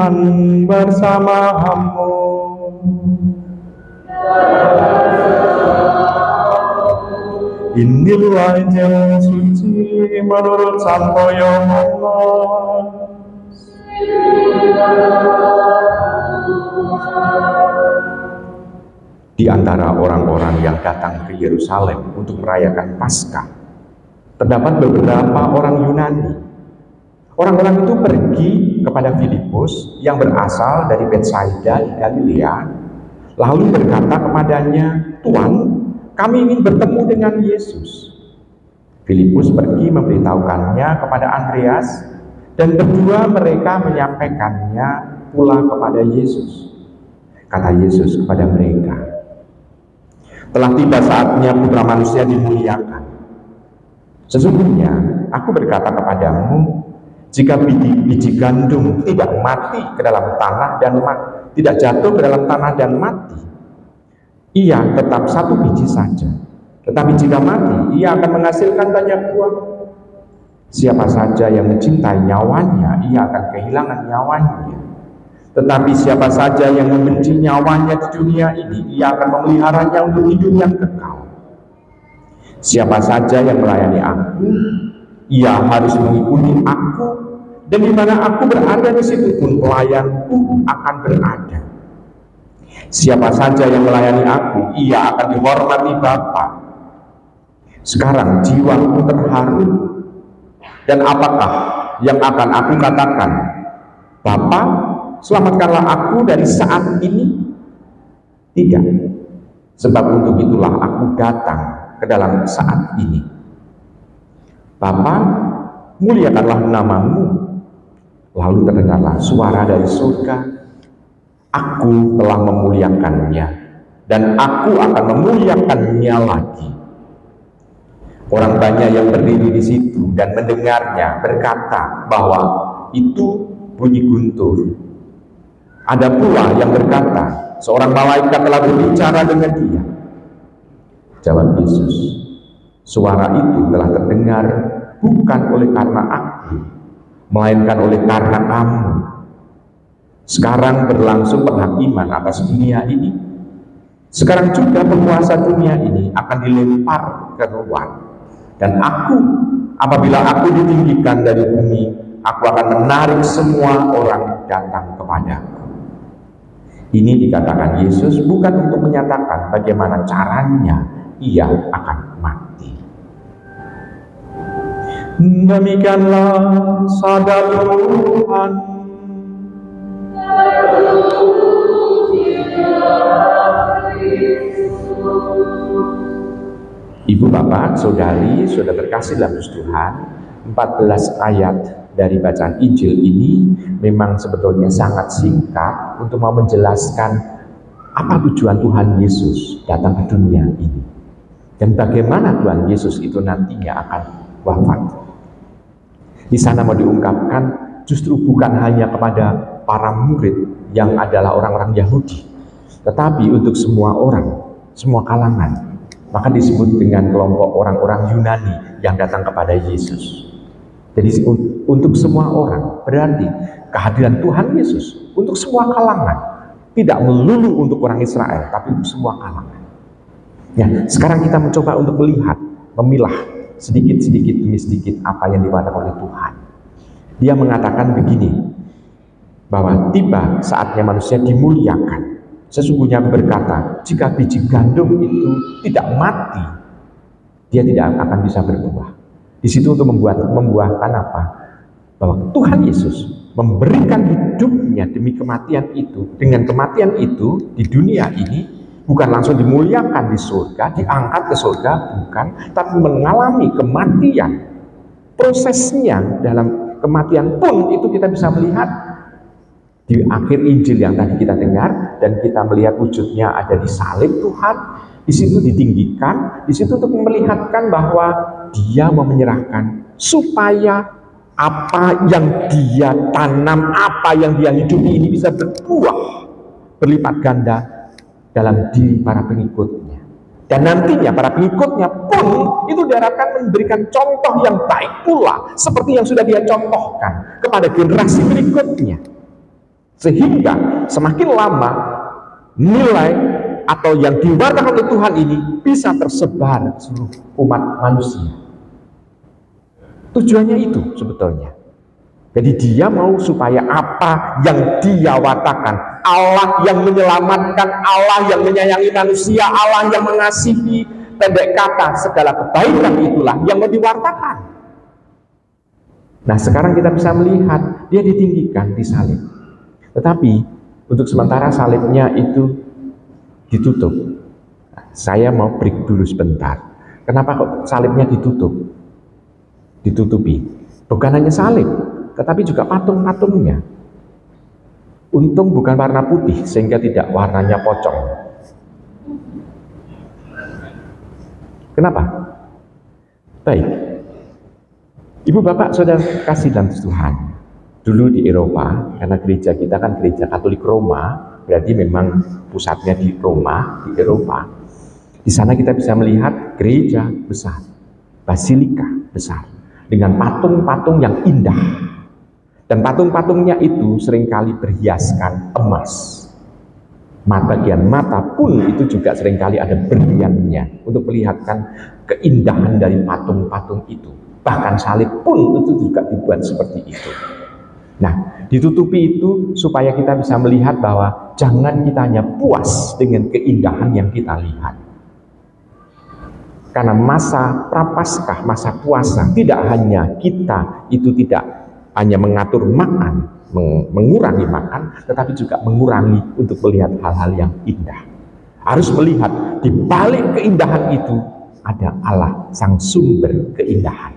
Tuhan bersamamu. Inilah Injil suci menurut Santo Yohanes. Di antara orang-orang yang datang ke Yerusalem untuk merayakan Paskah, terdapat beberapa orang Yunani. Orang-orang itu pergi kepada Filipus yang berasal dari Betsaida di Galilea, lalu berkata kepadanya, "Tuan, kami ingin bertemu dengan Yesus." Filipus pergi memberitahukannya kepada Andreas, dan berdua mereka menyampaikannya pula kepada Yesus. Kata Yesus kepada mereka, "Telah tiba saatnya Putra Manusia dimuliakan. Sesungguhnya aku berkata kepadamu, jika biji gandum tidak mati ke dalam tanah dan tidak jatuh ke dalam tanah dan mati, ia tetap satu biji saja. Tetapi jika mati, ia akan menghasilkan banyak buah. Siapa saja yang mencintai nyawanya, ia akan kehilangan nyawanya. Tetapi siapa saja yang membenci nyawanya di dunia ini, ia akan memeliharanya untuk hidup yang kekal. Siapa saja yang melayani aku, ia harus mengikuti aku, dan di mana aku berada di situ pun pelayanku akan berada. Siapa saja yang melayani aku, ia akan dihormati Bapa. Sekarang jiwaku terharu, dan apakah yang akan aku katakan? Bapa, selamatkanlah aku dari saat ini? Tidak, sebab untuk itulah aku datang ke dalam saat ini. Bapa, muliakanlah namamu." Lalu terdengarlah suara dari surga, "Aku telah memuliakannya, dan aku akan memuliakannya lagi." Orang banyak yang berdiri di situ dan mendengarnya berkata bahwa itu bunyi guntur. Ada pula yang berkata, "Seorang malaikat telah berbicara dengan dia." Jawab Yesus, "Suara itu telah terdengar bukan oleh karena aku, melainkan oleh karena kamu. Sekarang berlangsung penghakiman atas dunia ini. Sekarang juga penguasa dunia ini akan dilempar keluar. Dan aku, apabila aku ditinggikan dari bumi, aku akan menarik semua orang datang kepadaku." Ini dikatakan Yesus bukan untuk menyatakan bagaimana caranya ia akan mati. Demikianlah sabda Tuhan. Ibu, bapak, saudari, sudah terkasih dalam Tuhan, 14 ayat dari bacaan Injil ini memang sebetulnya sangat singkat untuk mau menjelaskan apa tujuan Tuhan Yesus datang ke dunia ini dan bagaimana Tuhan Yesus itu nantinya akan wafat. Di sana mau diungkapkan justru bukan hanya kepada para murid yang adalah orang-orang Yahudi, tetapi untuk semua orang, semua kalangan. Maka disebut dengan kelompok orang-orang Yunani yang datang kepada Yesus. Jadi untuk semua orang, berarti kehadiran Tuhan Yesus untuk semua kalangan, tidak melulu untuk orang Israel, tapi untuk semua kalangan. Ya, sekarang kita mencoba untuk melihat, memilah sedikit-sedikit demi sedikit apa yang dikatakan oleh Tuhan. Dia mengatakan begini, bahwa tiba saatnya manusia dimuliakan. Sesungguhnya aku berkata, jika biji gandum itu tidak mati, dia tidak akan bisa berbuah. Di situ untuk membuahkan apa? Bahwa Tuhan Yesus memberikan hidupnya demi kematian itu. Dengan kematian itu di dunia ini bukan langsung dimuliakan di surga, diangkat ke surga, bukan, tapi mengalami kematian. Prosesnya dalam kematian pun itu kita bisa melihat di akhir Injil yang tadi kita dengar, dan kita melihat wujudnya ada di salib Tuhan. Di situ ditinggikan, di situ untuk melihatkan bahwa dia mau menyerahkan supaya apa yang dia tanam, apa yang dia hidupi ini bisa berbuah berlipat ganda dalam diri para pengikutnya. Dan nantinya para pengikutnya pun itu diharapkan memberikan contoh yang baik pula, seperti yang sudah dia contohkan kepada generasi berikutnya. Sehingga semakin lama nilai atau yang diwartakan oleh Tuhan ini bisa tersebar ke seluruh umat manusia. Tujuannya itu sebetulnya. Jadi dia mau supaya apa yang dia wartakan, Allah yang menyelamatkan, Allah yang menyayangi manusia, Allah yang mengasihi, pendek kata segala kebaikan itulah yang mau diwartakan. Nah sekarang kita bisa melihat dia ditinggikan, disalib. Tetapi untuk sementara salibnya itu ditutup. Saya mau break dulu sebentar. Kenapa kok salibnya ditutup? Ditutupi. Bukan hanya salib, tetapi juga patung-patungnya. Untung bukan warna putih sehingga tidak warnanya pocong. Kenapa? Baik. Ibu bapak saudara kasih dalam Tuhan. Dulu di Eropa, karena gereja kita kan gereja Katolik Roma, berarti memang pusatnya di Roma, di Eropa. Di sana kita bisa melihat gereja besar, basilika besar, dengan patung-patung yang indah. Dan patung-patungnya itu seringkali berhiaskan emas. Bagian mata pun itu juga seringkali ada berliannya untuk melihatkan keindahan dari patung-patung itu. Bahkan salib pun itu juga dibuat seperti itu. Nah, ditutupi itu supaya kita bisa melihat bahwa jangan kita hanya puas dengan keindahan yang kita lihat. Karena masa prapaskah, masa puasa, tidak hanya kita itu tidak hanya mengatur makan, mengurangi makan, tetapi juga mengurangi untuk melihat hal-hal yang indah. Harus melihat di balik keindahan itu ada Allah, sang sumber keindahan.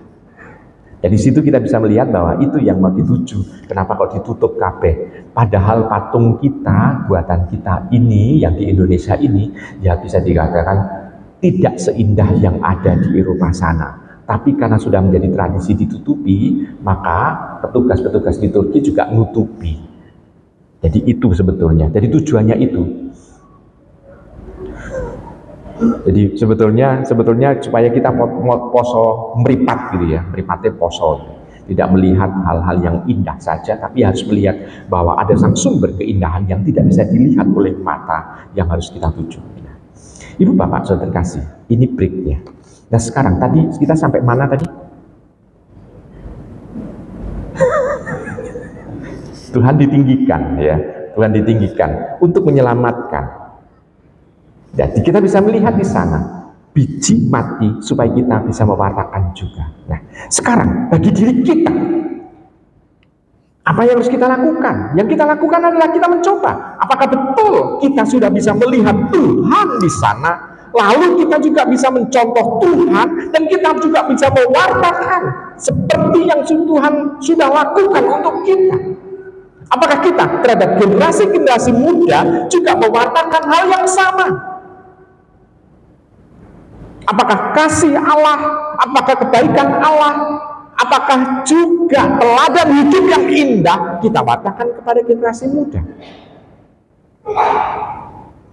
Dan di situ kita bisa melihat bahwa itu yang mau dituju. Kenapa kok ditutup kabeh? Padahal patung kita, buatan kita ini, yang di Indonesia ini, ya bisa dikatakan tidak seindah yang ada di Eropa sana. Tapi karena sudah menjadi tradisi ditutupi, maka petugas-petugas di Turki juga nutupi. Jadi itu sebetulnya. Jadi tujuannya itu. Jadi sebetulnya supaya kita poso meripat gitu ya, meripatnya poso. Tidak melihat hal-hal yang indah saja, tapi harus melihat bahwa ada sang sumber keindahan yang tidak bisa dilihat oleh mata yang harus kita tuju. Ibu bapak saudara kasih, ini breaknya. Nah sekarang tadi kita sampai mana tadi? Tuhan ditinggikan ya, Tuhan ditinggikan untuk menyelamatkan. Jadi kita bisa melihat di sana biji mati supaya kita bisa mewartakan juga. Nah, sekarang bagi diri kita, apa yang harus kita lakukan? Yang kita lakukan adalah kita mencoba. Apakah betul kita sudah bisa melihat Tuhan di sana? Lalu kita juga bisa mencontoh Tuhan dan kita juga bisa mewartakan seperti yang Tuhan sudah lakukan untuk kita. Apakah kita terhadap generasi-generasi muda juga mewartakan hal yang sama? Apakah kasih Allah, apakah kebaikan Allah, apakah juga teladan hidup yang indah kita wartakan kepada generasi muda?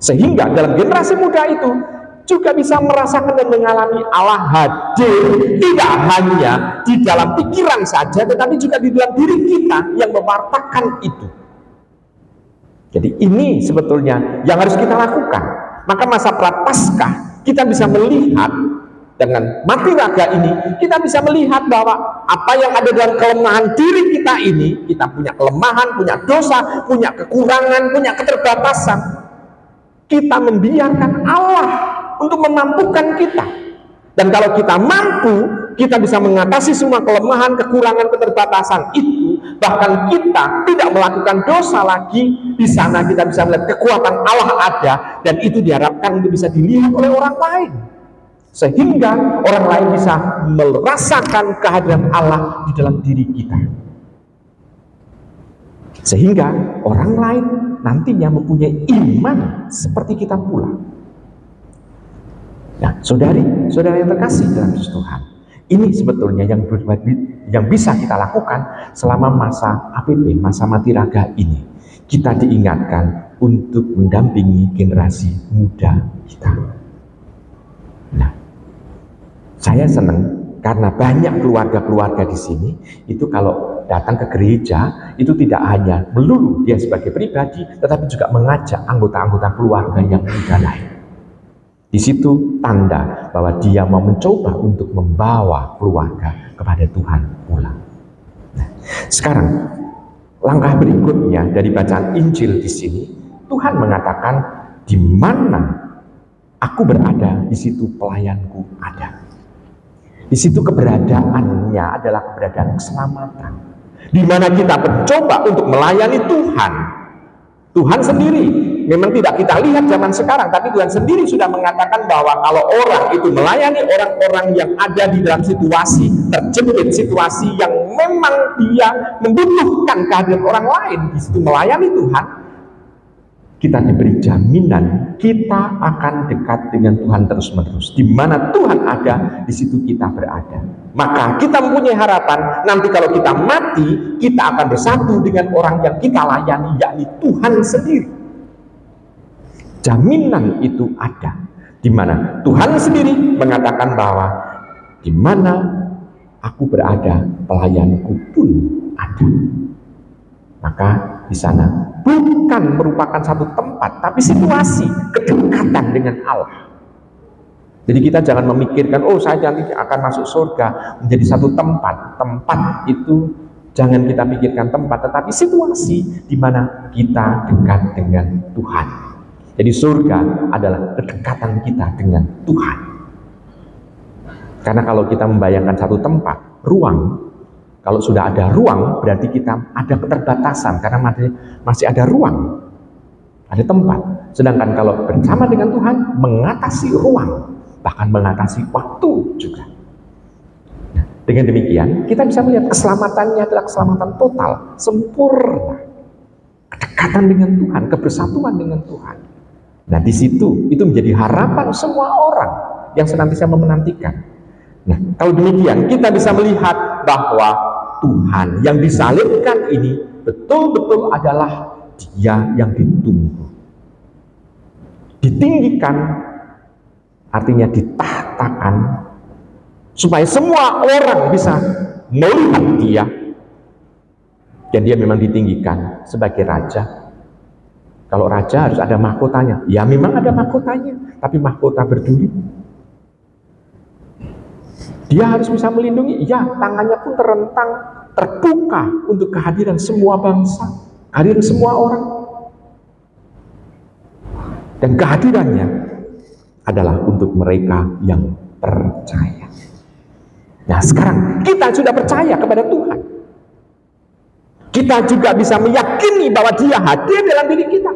Sehingga dalam generasi muda itu juga bisa merasakan dan mengalami Allah hadir tidak hanya di dalam pikiran saja, tetapi juga di dalam diri kita yang mewartakan itu. Jadi ini sebetulnya yang harus kita lakukan. Maka masa prapaskah kita bisa melihat dengan mati raga ini, kita bisa melihat bahwa apa yang ada dalam kelemahan diri kita ini, kita punya kelemahan, punya dosa, punya kekurangan, punya keterbatasan. Kita membiarkan Allah untuk memampukan kita. Dan kalau kita mampu, kita bisa mengatasi semua kelemahan, kekurangan, keterbatasan itu. Bahkan kita tidak melakukan dosa lagi. Di sana kita bisa melihat kekuatan Allah ada, dan itu diharapkan untuk bisa dilihat oleh orang lain. Sehingga orang lain bisa merasakan kehadiran Allah di dalam diri kita. Sehingga orang lain nantinya mempunyai iman seperti kita pula. Nah, saudara yang terkasih dalam Tuhan, ini sebetulnya yang bisa kita lakukan selama masa APP, masa mati raga ini. Kita diingatkan untuk mendampingi generasi muda kita. Nah, saya senang Karena banyak keluarga-keluarga di sini itu kalau datang ke gereja itu tidak hanya melulu dia sebagai pribadi, tetapi juga mengajak anggota-anggota keluarga yang juga lain. Di situ tanda bahwa dia mau mencoba untuk membawa keluarga kepada Tuhan pula. Nah, sekarang langkah berikutnya dari bacaan Injil di sini, Tuhan mengatakan, di mana aku berada, di situ pelayanku ada. Di situ keberadaannya adalah keberadaan keselamatan. Di mana kita mencoba untuk melayani Tuhan. Tuhan sendiri, memang tidak kita lihat zaman sekarang, tapi Tuhan sendiri sudah mengatakan bahwa kalau orang itu melayani orang-orang yang ada di dalam situasi terjepit, situasi yang memang dia membutuhkan kehadiran orang lain, di situ melayani Tuhan, kita diberi jaminan kita akan dekat dengan Tuhan terus-menerus. Di mana Tuhan ada, di situ kita berada. Maka kita mempunyai harapan, nanti kalau kita mati, kita akan bersatu dengan orang yang kita layani, yakni Tuhan sendiri. Jaminan itu ada. Di mana Tuhan sendiri mengatakan bahwa di mana aku berada, pelayanku pun ada. Maka di sana bukan merupakan satu tempat, tapi situasi kedekatan dengan Allah. Jadi kita jangan memikirkan, oh saya nanti akan masuk surga menjadi satu tempat. Tempat itu jangan kita pikirkan tempat, tetapi situasi di mana kita dekat dengan Tuhan. Jadi surga adalah kedekatan kita dengan Tuhan. Karena kalau kita membayangkan satu tempat, ruang, kalau sudah ada ruang, berarti kita ada keterbatasan, karena masih ada ruang, ada tempat. Sedangkan kalau bersama dengan Tuhan, mengatasi ruang, bahkan mengatasi waktu juga. Nah, dengan demikian, kita bisa melihat keselamatannya adalah keselamatan total, sempurna. Kedekatan dengan Tuhan, kebersatuan dengan Tuhan. Nah, di situ, itu menjadi harapan semua orang yang senantiasa menantikan. Nah, kalau demikian, kita bisa melihat bahwa Tuhan yang disalibkan ini betul-betul adalah Dia yang ditunggu. Ditinggikan artinya ditahtakan supaya semua orang bisa melihat Dia. Dan Dia memang ditinggikan sebagai raja. Kalau raja harus ada mahkotanya. Ya memang ada mahkotanya, tapi mahkota berduri. Dia harus bisa melindungi, ya tangannya pun terentang, terbuka untuk kehadiran semua bangsa, kehadiran semua orang. Dan kehadirannya adalah untuk mereka yang percaya. Nah sekarang kita sudah percaya kepada Tuhan. Kita juga bisa meyakini bahwa Dia hadir dalam diri kita.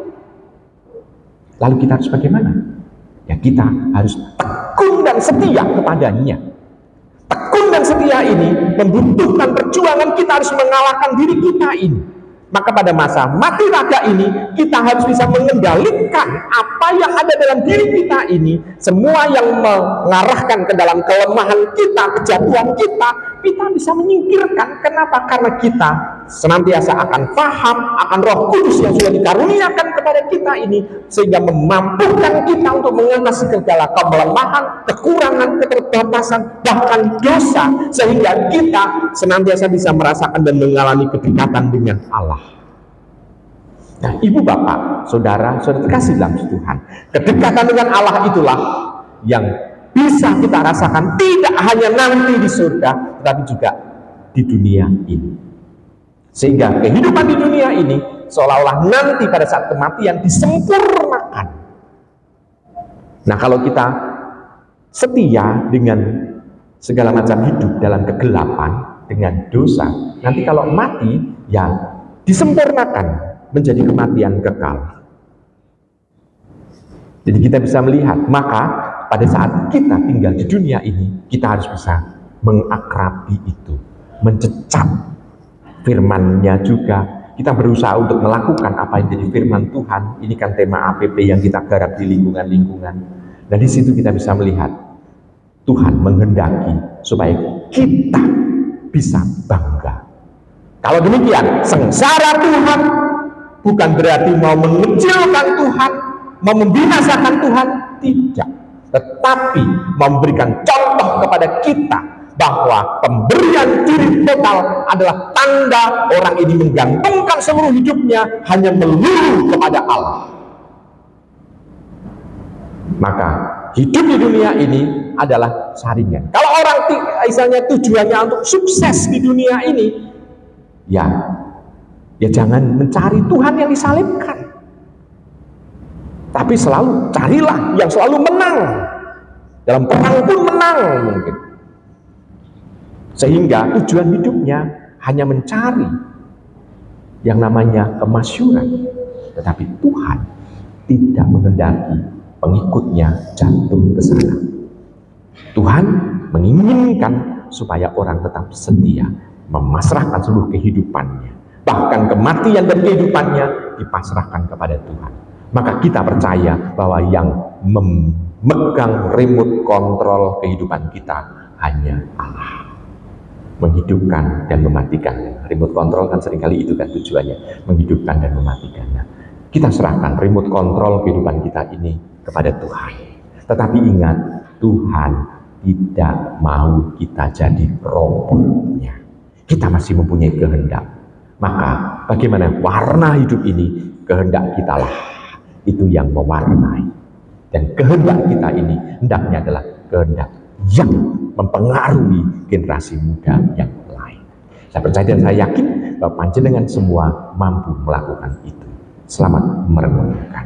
Lalu kita harus bagaimana? Ya kita harus tekun dan setia kepadanya. Tekun dan setia ini membutuhkan perjuangan, kita harus mengalahkan diri kita ini. Maka pada masa mati raga ini, kita harus bisa mengendalikan apa yang ada dalam diri kita ini. Semua yang mengarahkan ke dalam kelemahan kita, kejatuhan kita, kita bisa menyingkirkan. Kenapa? Karena kita senantiasa akan paham akan Roh Kudus yang sudah dikaruniakan kepada kita ini, sehingga memampukan kita untuk mengatasi segala kelemahan, kekurangan, keterbatasan, bahkan dosa, sehingga kita senantiasa bisa merasakan dan mengalami kedekatan dengan Allah. Nah, ibu bapak, saudara, saudara terkasih dalam Tuhan, kedekatan dengan Allah itulah yang bisa kita rasakan tidak hanya nanti di surga, tetapi juga di dunia ini. Sehingga kehidupan di dunia ini seolah-olah nanti pada saat kematian disempurnakan. Nah, kalau kita setia dengan segala macam hidup dalam kegelapan, dengan dosa, nanti kalau mati ya disempurnakan menjadi kematian kekal. Jadi kita bisa melihat, maka pada saat kita tinggal di dunia ini, kita harus bisa mengakrabi itu, mencecap firman-Nya juga. Kita berusaha untuk melakukan apa yang jadi firman Tuhan. Ini kan tema APP yang kita garap di lingkungan-lingkungan. Dan di situ kita bisa melihat Tuhan menghendaki supaya kita bisa bangga. Kalau demikian, sengsara Tuhan bukan berarti mau mengecilkan Tuhan, mau membinasakan Tuhan, tidak. Tetapi memberikan contoh kepada kita bahwa pemberian diri total adalah tanda orang ini menggantungkan seluruh hidupnya hanya melulu kepada Allah. Maka hidup di dunia ini adalah saringan. Kalau orang misalnya tujuannya untuk sukses di dunia ini, ya jangan mencari Tuhan yang disalibkan, tapi selalu carilah yang selalu menang. Dalam perang pun menang mungkin. Sehingga tujuan hidupnya hanya mencari yang namanya kemasyhuran. Tetapi Tuhan tidak menghendaki pengikutnya jatuh ke sana. Tuhan menginginkan supaya orang tetap setia, memasrahkan seluruh kehidupannya. Bahkan kematian dan kehidupannya dipasrahkan kepada Tuhan. Maka kita percaya bahwa yang memegang remote kontrol kehidupan kita hanya Allah. Menghidupkan dan mematikan. Remote control kan seringkali itu kan tujuannya, menghidupkan dan mematikannya. Kita serahkan remote control kehidupan kita ini kepada Tuhan. Tetapi ingat, Tuhan tidak mau kita jadi robotnya. Kita masih mempunyai kehendak. Maka bagaimana warna hidup ini? Kehendak kita lah itu yang mewarnai. Dan kehendak kita ini hendaknya adalah kehendak yang mempengaruhi generasi muda yang lain. Saya percaya dan saya yakin bahwa panjenengan semua mampu melakukan itu. Selamat merenungkan.